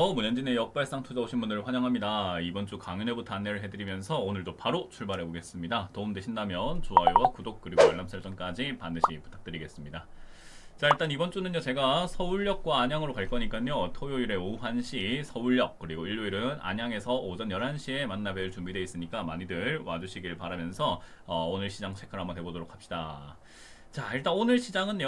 안녕하세요. 문현진의 역발상 투자 오신 분들 환영합니다. 이번 주 강연회부터 안내를 해드리면서 오늘도 바로 출발해 보겠습니다. 도움되신다면 좋아요와 구독 그리고 알람 설정까지 반드시 부탁드리겠습니다. 자, 일단 이번 주는요, 제가 서울역과 안양으로 갈 거니까요, 토요일에 오후 1시 서울역, 그리고 일요일은 안양에서 오전 11시에 만나뵐 준비되어 있으니까 많이들 와주시길 바라면서 오늘 시장 체크를 한번 해보도록 합시다. 자, 일단 오늘 시장은요,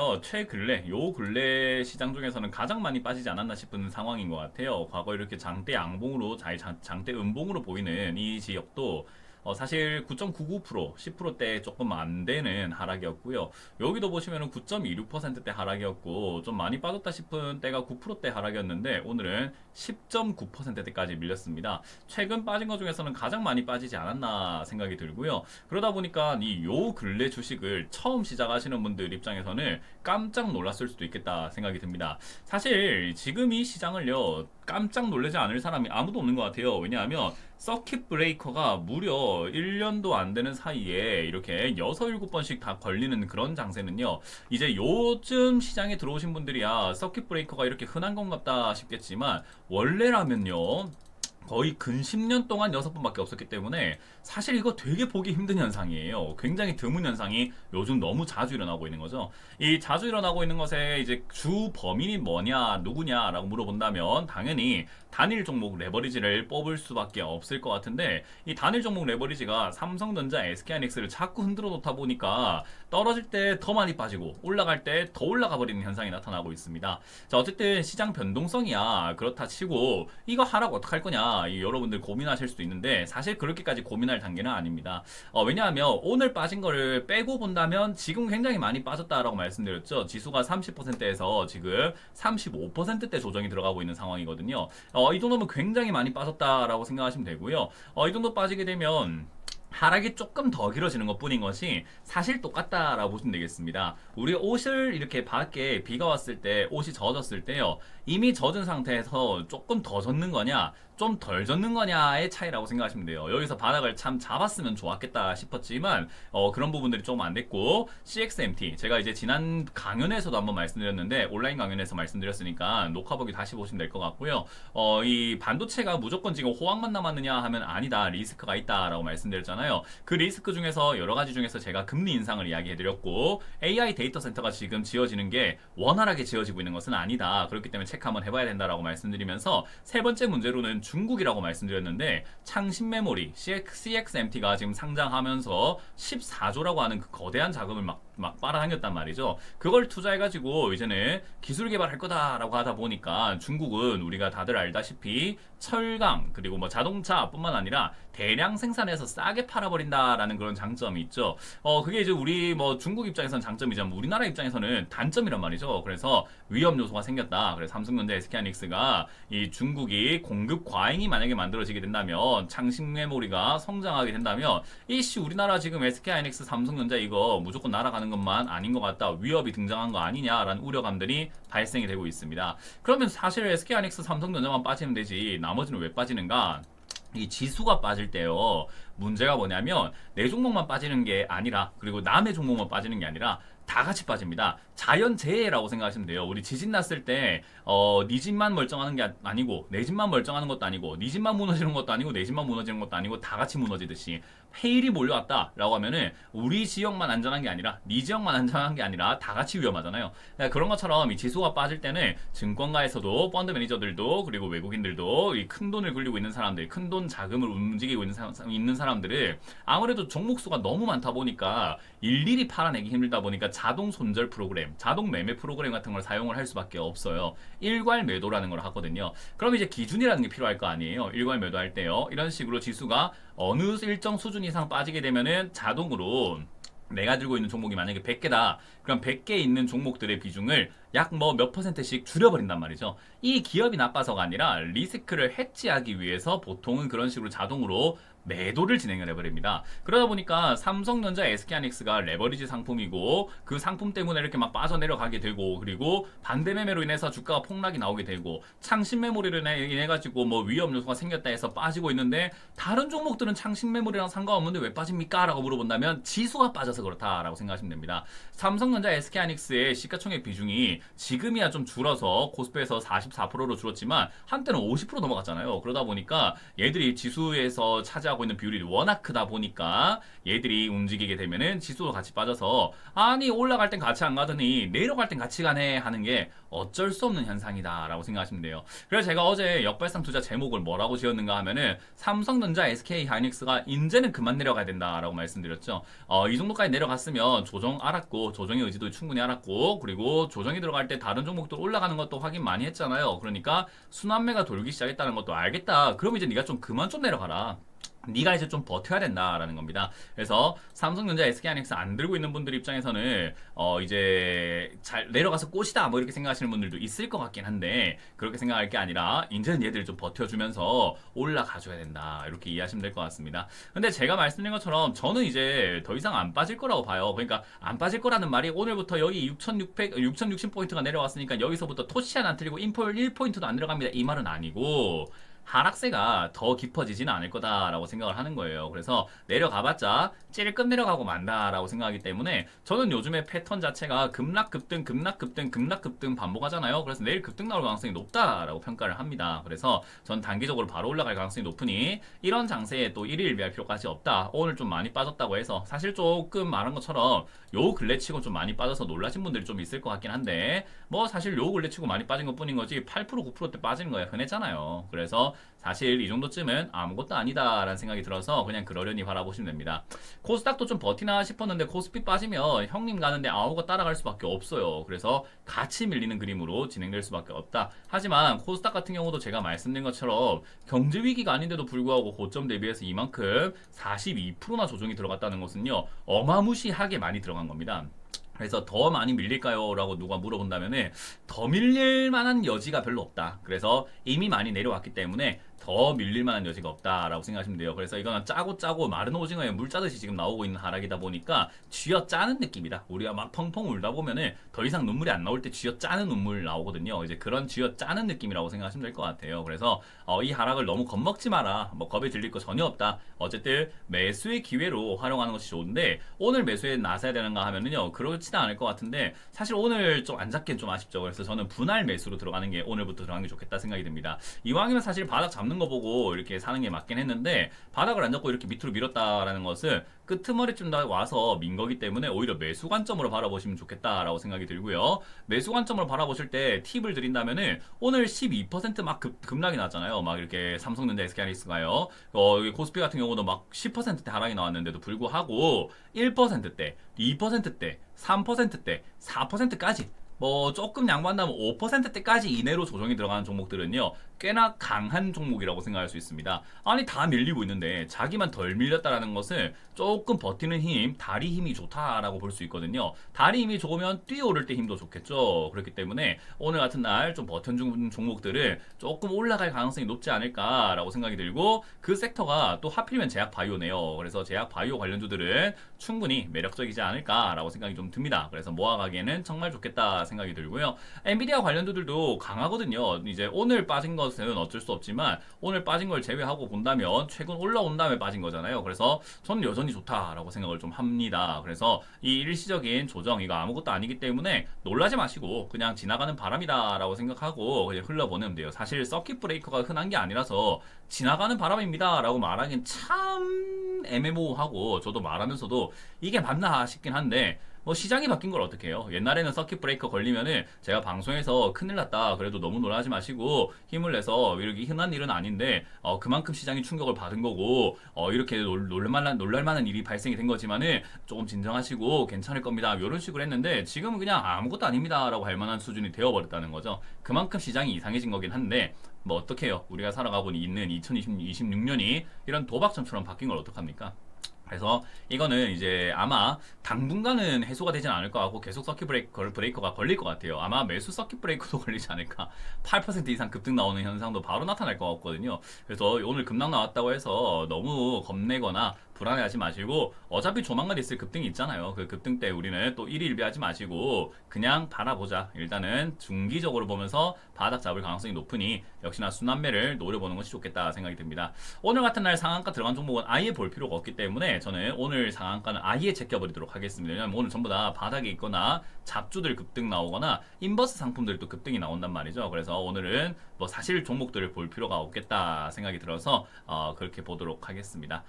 요 근래 시장 중에서는 가장 많이 빠지지 않았나 싶은 상황인 것 같아요. 과거 이렇게 장대 양봉으로, 장대 음봉으로 보이는 이 지역도 사실 9.99%, 10%대 조금 안 되는 하락이었고요. 여기도 보시면은 9.26%대 하락이었고, 좀 많이 빠졌다 싶은 때가 9%대 하락이었는데, 오늘은 10.9%대까지 밀렸습니다. 최근 빠진 것 중에서는 가장 많이 빠지지 않았나 생각이 들고요. 그러다 보니까 요 근래 주식을 처음 시작하시는 분들 입장에서는 깜짝 놀랐을 수도 있겠다 생각이 듭니다. 사실 지금 이 시장을요, 깜짝 놀라지 않을 사람이 아무도 없는 것 같아요. 왜냐하면 서킷 브레이커가 무려 1년도 안 되는 사이에 이렇게 6, 7번씩 다 걸리는 그런 장세는요. 이제 요즘 시장에 들어오신 분들이야 서킷 브레이커가 이렇게 흔한 건갑다 싶겠지만 원래라면요. 거의 근 10년 동안 6번밖에 없었기 때문에 사실 이거 되게 보기 힘든 현상이에요. 굉장히 드문 현상이 요즘 너무 자주 일어나고 있는 거죠. 이 자주 일어나고 있는 것에 이제 주 범인이 뭐냐, 누구냐라고 물어본다면 당연히 단일 종목 레버리지를 뽑을 수밖에 없을 것 같은데 이 단일 종목 레버리지가 삼성전자, SK하이닉스를 자꾸 흔들어 놓다 보니까 떨어질 때 더 많이 빠지고 올라갈 때 더 올라가 버리는 현상이 나타나고 있습니다. 자, 어쨌든 시장 변동성이야. 그렇다 치고 이거 하라고 어떡할 거냐 여러분들 고민하실 수도 있는데 사실 그렇게까지 고민할 단계는 아닙니다. 왜냐하면 오늘 빠진 거를 빼고 본다면 지금 굉장히 많이 빠졌다라고 말씀드렸죠. 지수가 30%에서 지금 35%대 조정이 들어가고 있는 상황이거든요. 이 정도면 굉장히 많이 빠졌다라고 생각하시면 되고요. 이 정도 빠지게 되면 하락이 조금 더 길어지는 것 뿐인 것이 사실 똑같다라고 보시면 되겠습니다. 우리 옷을 이렇게 밖에 비가 왔을 때 옷이 젖었을 때요. 이미 젖은 상태에서 조금 더 젖는 거냐 좀 덜 젖는 거냐의 차이라고 생각하시면 돼요. 여기서 바닥을 참 잡았으면 좋았겠다 싶었지만 그런 부분들이 조금 안 됐고 CXMT 제가 이제 지난 강연에서도 한번 말씀드렸는데 온라인 강연에서 말씀드렸으니까 녹화보기 다시 보시면 될 것 같고요. 이 반도체가 무조건 지금 호황만 남았느냐 하면 아니다. 리스크가 있다라고 말씀드렸잖아요. 그 리스크 중에서 여러 가지 중에서 제가 금리 인상을 이야기해드렸고 AI 데이터 센터가 지금 지어지는 게 원활하게 지어지고 있는 것은 아니다. 그렇기 때문에 체크 한번 해봐야 된다라고 말씀드리면서 세 번째 문제로는 중국이라고 말씀드렸는데 창신 메모리 CXMT가 지금 상장하면서 14조라고 하는 그 거대한 자금을 막 빨아당겼단 말이죠. 그걸 투자해가지고 이제는 기술 개발할 거다라고 하다 보니까 중국은 우리가 다들 알다시피 철강 그리고 뭐 자동차뿐만 아니라 대량 생산해서 싸게 팔아버린다라는 그런 장점이 있죠. 그게 이제 우리 뭐 중국 입장에서는 장점이지만 우리나라 입장에서는 단점이란 말이죠. 그래서 위험 요소가 생겼다. 그래서 삼성전자, SK하이닉스가 이 중국이 공급 과잉이 만약에 만들어지게 된다면 창신 메모리가 성장하게 된다면 이씨 우리나라 지금 SK하이닉스, 삼성전자 이거 무조건 날아가는 것만 아닌 것 같다. 위협이 등장한 거 아니냐라는 우려감들이 발생이 되고 있습니다. 그러면 사실 SK하이닉스, 삼성전자만 빠지면 되지 나머지는 왜 빠지는가? 이 지수가 빠질 때요 문제가 뭐냐면 내 종목만 빠지는 게 아니라 그리고 남의 종목만 빠지는 게 아니라 다 같이 빠집니다. 자연재해라고 생각하시면 돼요. 우리 지진 났을 때 네 집만 멀쩡하는 게 아니고 내 집만 멀쩡하는 것도 아니고 네 집만 무너지는 것도 아니고 내 집만 무너지는 것도 아니고 다 같이 무너지듯이 해일이 몰려왔다라고 하면은 우리 지역만 안전한 게 아니라 네 지역만 안전한 게 아니라 다 같이 위험하잖아요. 그런 것처럼 이 지수가 빠질 때는 증권가에서도 펀드 매니저들도 그리고 외국인들도 이 큰 돈을 굴리고 있는 사람들, 큰 돈 자금을 움직이고 있는 사람들을 아무래도 종목 수가 너무 많다 보니까 일일이 팔아내기 힘들다 보니까 자동 손절 프로그램, 자동 매매 프로그램 같은 걸 사용을 할 수밖에 없어요. 일괄 매도라는 걸 하거든요. 그럼 이제 기준이라는 게 필요할 거 아니에요. 일괄 매도할 때요. 이런 식으로 지수가 어느 일정 수준 이상 빠지게 되면은 자동으로 내가 들고 있는 종목이 만약에 100개다. 그럼 100개 있는 종목들의 비중을 약 뭐 몇 %씩 줄여버린단 말이죠. 이 기업이 나빠서가 아니라 리스크를 해치하기 위해서 보통은 그런 식으로 자동으로 매도를 진행을 해버립니다. 그러다 보니까 삼성전자, SK하이닉스가 레버리지 상품이고 그 상품 때문에 이렇게 막 빠져내려가게 되고, 그리고 반대 매매로 인해서 주가가 폭락이 나오게 되고, 창신 메모리를 인해 가지고 뭐 위험 요소가 생겼다 해서 빠지고 있는데, 다른 종목들은 창신 메모리랑 상관없는데 왜 빠집니까? 라고 물어본다면 지수가 빠져서 그렇다라고 생각하시면 됩니다. 삼성전자, SK하이닉스의 시가총액 비중이 지금이야 좀 줄어서 코스피에서 44%로 줄었지만 한때는 50% 넘어갔잖아요. 그러다 보니까 얘들이 지수에서 차지하고 있는 비율이 워낙 크다 보니까 얘들이 움직이게 되면은 지수도 같이 빠져서, 아니 올라갈 땐 같이 안 가더니 내려갈 땐 같이 가네 하는 게 어쩔 수 없는 현상이다 라고 생각하시면 돼요. 그래서 제가 어제 역발상 투자 제목을 뭐라고 지었는가 하면은 삼성전자, SK하이닉스가 이제는 그만 내려가야 된다라고 말씀드렸죠. 이 정도까지 내려갔으면 조정 알았고, 조정의 의지도 충분히 알았고, 그리고 조정이 들어갈 때 다른 종목들 올라가는 것도 확인 많이 했잖아요. 그러니까 순환매가 돌기 시작했다는 것도 알겠다. 그럼 이제 네가 좀 그만 좀 내려가라. 네가 이제 좀 버텨야 된다라는 겁니다. 그래서 삼성전자, SK하이닉스 안 들고 있는 분들 입장에서는 이제 잘 내려가서 꽃이다 뭐 이렇게 생각하시는 분들도 있을 것 같긴 한데, 그렇게 생각할 게 아니라 이제는 얘들 좀 버텨주면서 올라가줘야 된다, 이렇게 이해하시면 될 것 같습니다. 근데 제가 말씀드린 것처럼 저는 이제 더 이상 안 빠질 거라고 봐요. 그러니까 안 빠질 거라는 말이 오늘부터 여기 6,060포인트가 내려왔으니까 여기서부터 토시 하나 안 틀리고 인폴 1포인트도 안 들어갑니다, 이 말은 아니고, 하락세가 더 깊어지지는 않을 거다라고 생각을 하는 거예요. 그래서 내려가봤자 찔끔 내려가고 만다라고 생각하기 때문에 저는 요즘에 패턴 자체가 급락급등, 급락급등, 급락급등 반복하잖아요. 그래서 내일 급등 나올 가능성이 높다라고 평가를 합니다. 그래서 전 단기적으로 바로 올라갈 가능성이 높으니 이런 장세에 또 일일비할 필요까지 없다. 오늘 좀 많이 빠졌다고 해서, 사실 조금 말한 것처럼 요 근래 치고 좀 많이 빠져서 놀라신 분들이 좀 있을 것 같긴 한데, 뭐 사실 요 근래 치고 많이 빠진 것 뿐인 거지 8% 9%대 빠지는 거야 흔했잖아요. 그래서 사실 이 정도쯤은 아무것도 아니다라는 생각이 들어서 그냥 그러려니 바라보시면 됩니다. 코스닥도 좀 버티나 싶었는데 코스피 빠지면 형님 가는데 아우가 따라갈 수밖에 없어요. 그래서 같이 밀리는 그림으로 진행될 수밖에 없다. 하지만 코스닥 같은 경우도 제가 말씀드린 것처럼 경제 위기가 아닌데도 불구하고 고점 대비해서 이만큼 42%나 조정이 들어갔다는 것은요, 어마무시하게 많이 들어간 겁니다. 그래서 더 많이 밀릴까요? 라고 누가 물어본다면은 더 밀릴 만한 여지가 별로 없다. 그래서 이미 많이 내려왔기 때문에 더 밀릴 만한 여지가 없다라고 생각하시면 돼요. 그래서 이거는 짜고 마른 오징어에 물 짜듯이 지금 나오고 있는 하락이다 보니까 쥐어 짜는 느낌이다. 우리가 막 펑펑 울다 보면은 더 이상 눈물이 안 나올 때 쥐어 짜는 눈물 나오거든요. 이제 그런 쥐어 짜는 느낌이라고 생각하시면 될 것 같아요. 그래서 이 하락을 너무 겁먹지 마라. 뭐 겁에 들릴 거 전혀 없다. 어쨌든 매수의 기회로 활용하는 것이 좋은데, 오늘 매수에 나서야 되는가 하면은요, 그렇지는 않을 것 같은데, 사실 오늘 좀 안 잡긴 좀 아쉽죠. 그래서 저는 분할 매수로 들어가는 게, 오늘부터 들어가는 게 좋겠다 생각이 듭니다. 이왕이면 사실 바닥 잡는 거 보고 이렇게 사는 게 맞긴 했는데, 바닥을 안 잡고 이렇게 밑으로 밀었다라는 것은 끄트머리쯤 다 와서 민 거기 때문에 오히려 매수 관점으로 바라보시면 좋겠다라고 생각이 들고요. 매수 관점으로 바라보실 때 팁을 드린다면은, 오늘 12%막 급락이 나왔잖아요. 막 이렇게 삼성전자, SK하이닉스가요. 여기 코스피 같은 경우도 막 10%대 하락이 나왔는데도 불구하고 1%대, 2%대, 3%대, 4%까지 뭐 조금 양보한다면 5%대까지 이내로 조정이 들어가는 종목들은요, 꽤나 강한 종목이라고 생각할 수 있습니다. 아니 다 밀리고 있는데 자기만 덜 밀렸다라는 것은 조금 버티는 힘, 다리 힘이 좋다라고 볼 수 있거든요. 다리 힘이 좋으면 뛰어오를 때 힘도 좋겠죠. 그렇기 때문에 오늘 같은 날 좀 버텨준 종목들은 조금 올라갈 가능성이 높지 않을까라고 생각이 들고, 그 섹터가 또 하필이면 제약 바이오네요. 그래서 제약 바이오 관련주들은 충분히 매력적이지 않을까라고 생각이 좀 듭니다. 그래서 모아가기에는 정말 좋겠다 생각이 들고요. 엔비디아 관련주들도 강하거든요. 이제 오늘 빠진 것은 어쩔 수 없지만 오늘 빠진 걸 제외하고 본다면 최근 올라온 다음에 빠진 거잖아요. 그래서 저는 여전히 좋다라고 생각을 좀 합니다. 그래서 이 일시적인 조정, 이거 아무것도 아니기 때문에 놀라지 마시고 그냥 지나가는 바람이다라고 생각하고 그냥 흘러보내면 돼요. 사실 서킷 브레이커가 흔한 게 아니라서 지나가는 바람입니다 라고 말하기엔 참 애매모호하고, 저도 말하면서도 이게 맞나 싶긴 한데, 뭐 시장이 바뀐 걸 어떻게 해요? 옛날에는 서킷 브레이커 걸리면은 제가 방송에서 큰일 났다 그래도 너무 놀라지 마시고 힘을 내서, 이렇게 흔한 일은 아닌데 그만큼 시장이 충격을 받은 거고 이렇게 놀랄만한 일이 발생이 된 거지만은 조금 진정하시고 괜찮을 겁니다, 이런 식으로 했는데, 지금은 그냥 아무것도 아닙니다 라고 할 만한 수준이 되어버렸다는 거죠. 그만큼 시장이 이상해진 거긴 한데, 뭐 어떡해요. 우리가 살아가고 있는 2026년이 이런 도박장처럼 바뀐 걸 어떡합니까? 그래서 이거는 이제 아마 당분간은 해소가 되진 않을 것 같고 계속 서킷 브레이커가 걸릴 것 같아요. 아마 매수 서킷 브레이커도 걸리지 않을까. 8% 이상 급등 나오는 현상도 바로 나타날 것 같거든요. 그래서 오늘 급락 나왔다고 해서 너무 겁내거나 불안해하지 마시고 어차피 조만간 있을 급등이 있잖아요. 그 급등 때 우리는 또 일희일비하지 마시고 그냥 바라보자. 일단은 중기적으로 보면서 바닥 잡을 가능성이 높으니 역시나 순환매를 노려보는 것이 좋겠다 생각이 듭니다. 오늘 같은 날 상한가 들어간 종목은 아예 볼 필요가 없기 때문에 저는 오늘 상한가는 아예 제껴버리도록 하겠습니다. 왜냐면 오늘 전부 다 바닥에 있거나 잡주들 급등 나오거나 인버스 상품들이 또 급등이 나온단 말이죠. 그래서 오늘은 뭐 사실 종목들을 볼 필요가 없겠다 생각이 들어서 그렇게 보도록 하겠습니다.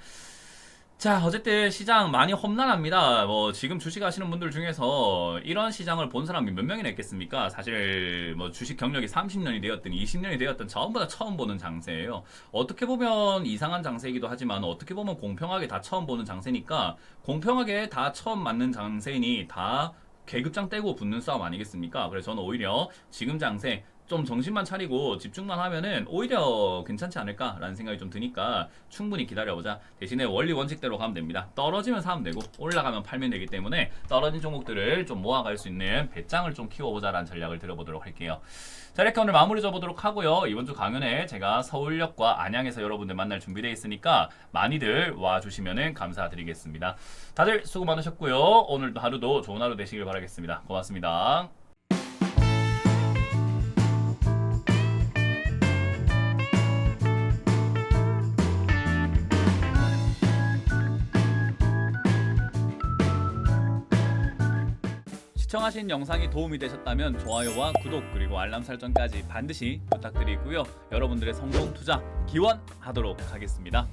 자, 어쨌든 시장 많이 험난합니다. 뭐 지금 주식 하시는 분들 중에서 이런 시장을 본 사람이 몇 명이나 있겠습니까? 사실 뭐 주식 경력이 30년이 되었든 20년이 되었든 전부 다 처음 보는 장세예요. 어떻게 보면 이상한 장세이기도 하지만 어떻게 보면 공평하게 다 처음 보는 장세니까 공평하게 다 처음 맞는 장세이니 다 계급장 떼고 붙는 싸움 아니겠습니까? 그래서 저는 오히려 지금 장세 좀 정신만 차리고 집중만 하면은 오히려 괜찮지 않을까라는 생각이 좀 드니까 충분히 기다려보자. 대신에 원리 원칙대로 가면 됩니다. 떨어지면 사면 되고 올라가면 팔면 되기 때문에 떨어진 종목들을 좀 모아갈 수 있는 배짱을 좀 키워보자라는 전략을 들어보도록 할게요. 자, 이렇게 오늘 마무리 줘보도록 하고요. 이번 주 강연에 제가 서울역과 안양에서 여러분들 만날 준비되어 있으니까 많이들 와주시면 감사드리겠습니다. 다들 수고 많으셨고요. 오늘도 하루도 좋은 하루 되시길 바라겠습니다. 고맙습니다. 시청하신 영상이 도움이 되셨다면 좋아요와 구독 그리고 알람 설정까지 반드시 부탁드리고요. 여러분들의 성공 투자 기원하도록 하겠습니다.